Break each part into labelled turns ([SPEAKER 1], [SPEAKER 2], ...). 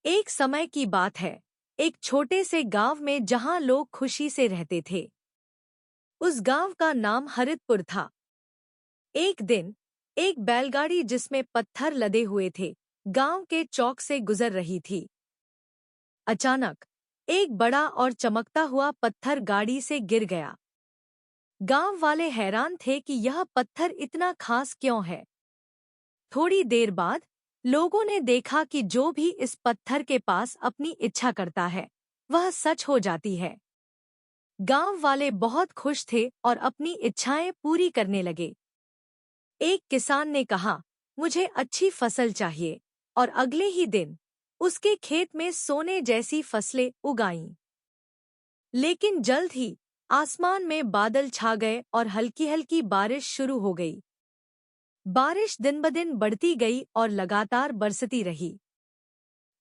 [SPEAKER 1] एक समय की बात है, एक छोटे से गांव में जहां लोग खुशी से रहते थे। उस गांव का नाम हरितपुर था। एक दिन एक बैलगाड़ी जिसमें पत्थर लदे हुए थे, गांव के चौक से गुजर रही थी। अचानक एक बड़ा और चमकता हुआ पत्थर गाड़ी से गिर गया। गांव वाले हैरान थे कि यह पत्थर इतना खास क्यों है। थोड़ी देर बाद लोगों ने देखा कि जो भी इस पत्थर के पास अपनी इच्छा करता है, वह सच हो जाती है। गांव वाले बहुत खुश थे और अपनी इच्छाएं पूरी करने लगे। एक किसान ने कहा, मुझे अच्छी फसल चाहिए, और अगले ही दिन उसके खेत में सोने जैसी फसलें उगाईं। लेकिन जल्द ही आसमान में बादल छा गए और हल्की हल्की बारिश शुरू हो गई। बारिश दिन ब दिन बढ़ती गई और लगातार बरसती रही।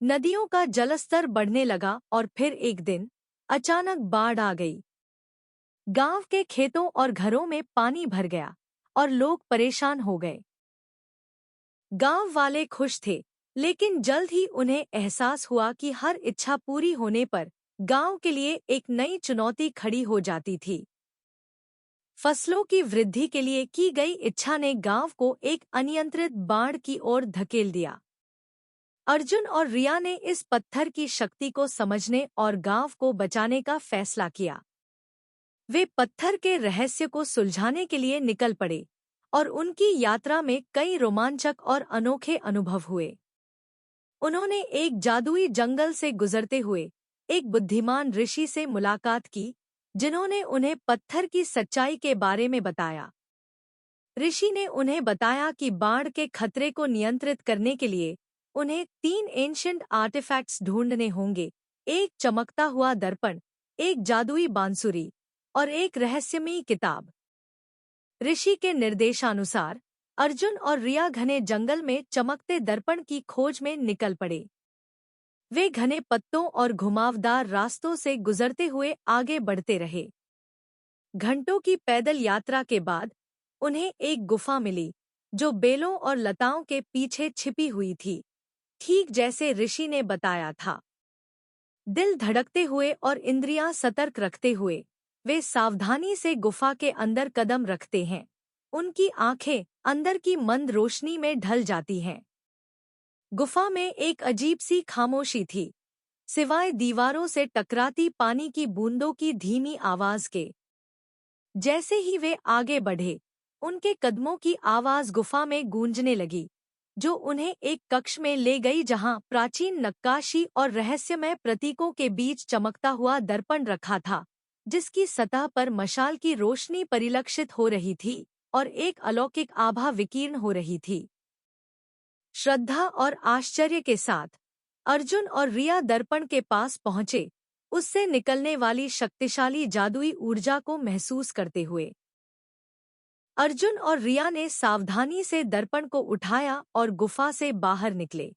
[SPEAKER 1] नदियों का जलस्तर बढ़ने लगा और फिर एक दिन अचानक बाढ़ आ गई। गांव के खेतों और घरों में पानी भर गया और लोग परेशान हो गए। गांव वाले खुश थे, लेकिन जल्द ही उन्हें एहसास हुआ कि हर इच्छा पूरी होने पर गांव के लिए एक नई चुनौती खड़ी हो जाती थी। फसलों की वृद्धि के लिए की गई इच्छा ने गांव को एक अनियंत्रित बाढ़ की ओर धकेल दिया। अर्जुन और रिया ने इस पत्थर की शक्ति को समझने और गांव को बचाने का फैसला किया। वे पत्थर के रहस्य को सुलझाने के लिए निकल पड़े और उनकी यात्रा में कई रोमांचक और अनोखे अनुभव हुए। उन्होंने एक जादुई जंगल से गुजरते हुए एक बुद्धिमान ऋषि से मुलाकात की, जिन्होंने उन्हें पत्थर की सच्चाई के बारे में बताया। ऋषि ने उन्हें बताया कि बाढ़ के खतरे को नियंत्रित करने के लिए उन्हें 3 एंशिएंट आर्टिफैक्ट्स ढूंढने होंगे, एक चमकता हुआ दर्पण, एक जादुई बांसुरी और एक रहस्यमयी किताब। ऋषि के निर्देशानुसार अर्जुन और रिया घने जंगल में चमकते दर्पण की खोज में निकल पड़े। वे घने पत्तों और घुमावदार रास्तों से गुजरते हुए आगे बढ़ते रहे। घंटों की पैदल यात्रा के बाद उन्हें एक गुफा मिली, जो बेलों और लताओं के पीछे छिपी हुई थी, ठीक जैसे ऋषि ने बताया था। दिल धड़कते हुए और इंद्रियां सतर्क रखते हुए वे सावधानी से गुफा के अंदर कदम रखते हैं। उनकी आंखें अंदर की मंद रोशनी में ढल जाती हैं। गुफा में एक अजीब सी खामोशी थी, सिवाय दीवारों से टकराती पानी की बूंदों की धीमी आवाज के। जैसे ही वे आगे बढ़े, उनके कदमों की आवाज गुफा में गूंजने लगी, जो उन्हें एक कक्ष में ले गई जहां प्राचीन नक्काशी और रहस्यमय प्रतीकों के बीच चमकता हुआ दर्पण रखा था, जिसकी सतह पर मशाल की रोशनी परिलक्षित हो रही थी और एक अलौकिक आभा विकीर्ण हो रही थी। श्रद्धा और आश्चर्य के साथ अर्जुन और रिया दर्पण के पास पहुंचे, उससे निकलने वाली शक्तिशाली जादुई ऊर्जा को महसूस करते हुए। अर्जुन और रिया ने सावधानी से दर्पण को उठाया और गुफा से बाहर निकले।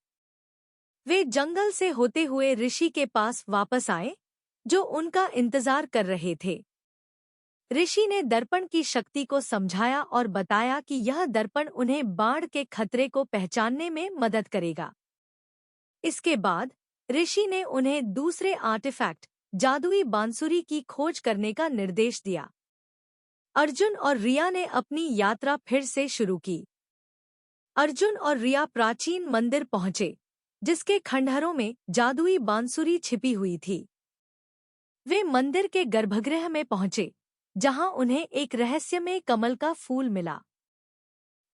[SPEAKER 1] वे जंगल से होते हुए ऋषि के पास वापस आए, जो उनका इंतजार कर रहे थे। ऋषि ने दर्पण की शक्ति को समझाया और बताया कि यह दर्पण उन्हें बाढ़ के खतरे को पहचानने में मदद करेगा। इसके बाद ऋषि ने उन्हें दूसरे आर्टिफैक्ट, जादुई बांसुरी की खोज करने का निर्देश दिया। अर्जुन और रिया ने अपनी यात्रा फिर से शुरू की। अर्जुन और रिया प्राचीन मंदिर पहुंचे, जिसके खंडहरों में जादुई बांसुरी छिपी हुई थी। वे मंदिर के गर्भगृह में पहुंचे, जहां उन्हें एक रहस्यमय कमल का फूल मिला।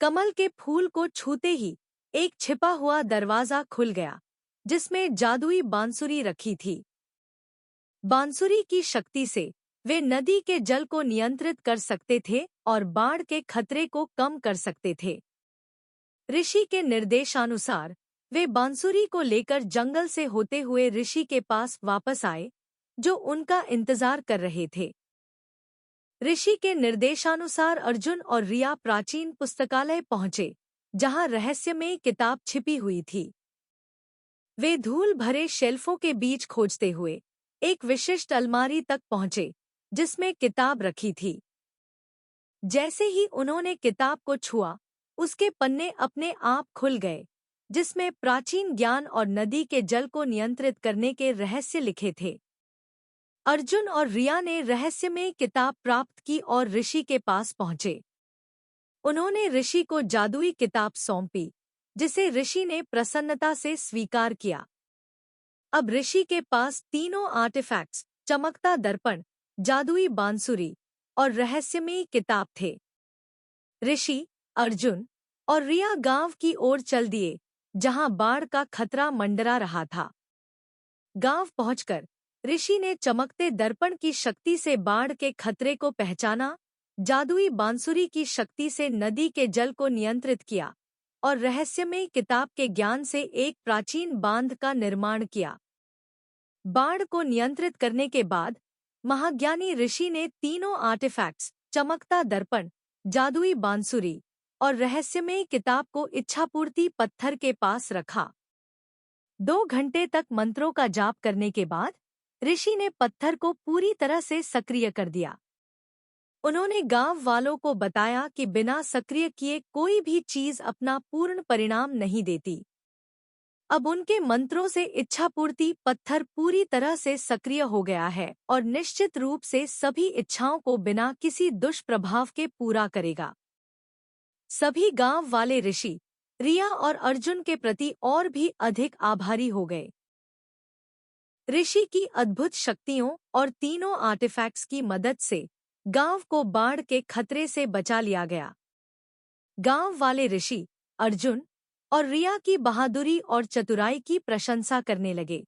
[SPEAKER 1] कमल के फूल को छूते ही एक छिपा हुआ दरवाजा खुल गया, जिसमें जादुई बांसुरी रखी थी। बांसुरी की शक्ति से वे नदी के जल को नियंत्रित कर सकते थे और बाढ़ के खतरे को कम कर सकते थे। ऋषि के निर्देशानुसार वे बांसुरी को लेकर जंगल से होते हुए ऋषि के पास वापस आए, जो उनका इंतजार कर रहे थे। ऋषि के निर्देशानुसार अर्जुन और रिया प्राचीन पुस्तकालय पहुंचे, जहां रहस्यमय किताब छिपी हुई थी। वे धूल भरे शेल्फों के बीच खोजते हुए एक विशिष्ट अलमारी तक पहुंचे, जिसमें किताब रखी थी। जैसे ही उन्होंने किताब को छुआ, उसके पन्ने अपने आप खुल गए, जिसमें प्राचीन ज्ञान और नदी के जल को नियंत्रित करने के रहस्य लिखे थे। अर्जुन और रिया ने रहस्यमय किताब प्राप्त की और ऋषि के पास पहुंचे। उन्होंने ऋषि को जादुई किताब सौंपी, जिसे ऋषि ने प्रसन्नता से स्वीकार किया। अब ऋषि के पास तीनों आर्टिफैक्ट्स, चमकता दर्पण, जादुई बांसुरी और रहस्यमयी किताब थे। ऋषि, अर्जुन और रिया गांव की ओर चल दिए, जहां बाढ़ का खतरा मंडरा रहा था। गांव पहुंचकर ऋषि ने चमकते दर्पण की शक्ति से बाढ़ के खतरे को पहचाना, जादुई बांसुरी की शक्ति से नदी के जल को नियंत्रित किया और रहस्यमय किताब के ज्ञान से एक प्राचीन बांध का निर्माण किया। बाढ़ को नियंत्रित करने के बाद महाज्ञानी ऋषि ने तीनों आर्टिफैक्ट्स, चमकता दर्पण, जादुई बांसुरी और रहस्यमय किताब को इच्छापूर्ति पत्थर के पास रखा। 2 घंटे तक मंत्रों का जाप करने के बाद ऋषि ने पत्थर को पूरी तरह से सक्रिय कर दिया। उन्होंने गांव वालों को बताया कि बिना सक्रिय किए कोई भी चीज अपना पूर्ण परिणाम नहीं देती। अब उनके मंत्रों से इच्छापूर्ति पत्थर पूरी तरह से सक्रिय हो गया है और निश्चित रूप से सभी इच्छाओं को बिना किसी दुष्प्रभाव के पूरा करेगा। सभी गांव वाले ऋषि, रिया और अर्जुन के प्रति और भी अधिक आभारी हो गए। ऋषि की अद्भुत शक्तियों और तीनों आर्टिफैक्ट्स की मदद से गांव को बाढ़ के खतरे से बचा लिया गया। गांव वाले ऋषि, अर्जुन और रिया की बहादुरी और चतुराई की प्रशंसा करने लगे।